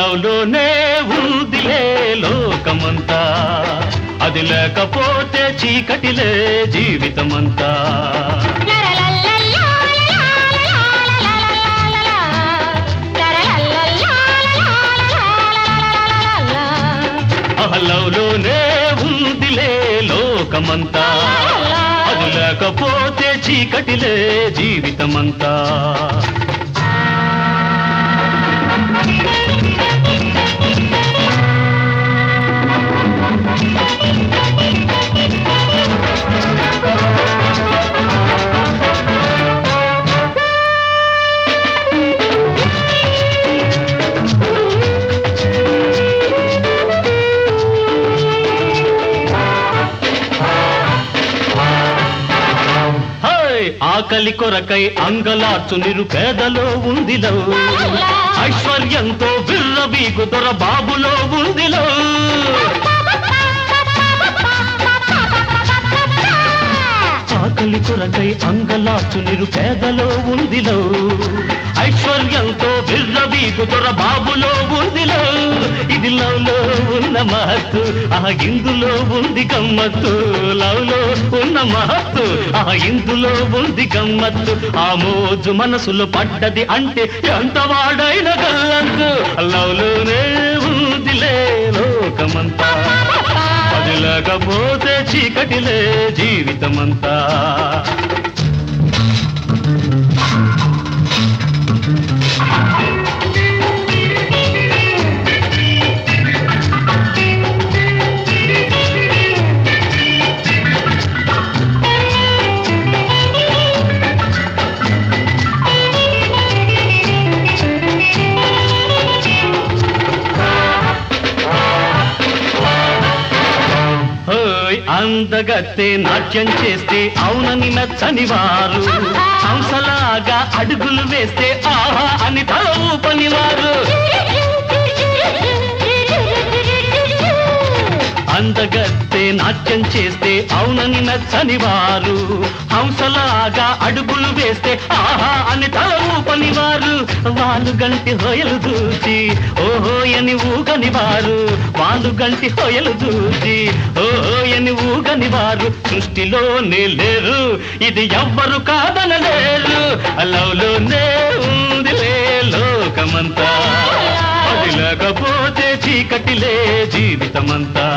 లవ్లోనే ఉందిలే లోకమంతా, అది లేకపోతే చీకటిలే జీవితమంతా. లవ్లోనే ఉందిలే లోకమంతా, అది లేకపోతే చీకటిలే జీవితమంతా. ఆకలి కొరకై అంగలార్చు నిరుపేదలో ఉందిలో, ఐశ్వర్యంతో విర్రబీగు దొర బాబులో ఉందిలో. ఆకలి కొరకై అంగలార్చు నిరుపేదలో ఉందిలో, ఐశ్వర్యంతో విర్రబీగు దొర బాబులో ఉందిలో. ఇది లవ్లో ఉన్న మహత్తు, ఇందులో ఉంది గమ్మత్తు. లవ్లో ఉన్న మహత్తు, ఇందులో ఉంది గమ్మత్తు. ఆ మోజు మనసులో పడ్డది అంటే ఎంత వాడైన గల్లంతు. లవ్లోనే ఉందిలే లోకమంతా, అది లేకపోతే చీకటిలే జీవితమంతా. అందగత్తే నాట్యం చేస్తే అవునని నచ్చని వారు, హంసలాగా అడుగులు వేస్తే ఆహా అని తల ఊపని వారు. అందగత్తే నాట్యం చేస్తే అవునని నచ్చని వారు, హంసలాగా అడుగులు వేస్తే ఆహా అని తల ఊపని వారు. వాళ్ళు గంటి హోయలు దూచి ఓహో అని ఊగని వారు, వాళ్ళు గంటి హోయలు దూచి ఓహో అని ఊగని వారు సృష్టిలోనే లేరు, ఇది ఎవ్వరు కాదనలేరు. లవ్లోనే ఉందిలే లోకమంతా, అది లేకపోతే చీకటిలే జీవితమంతా.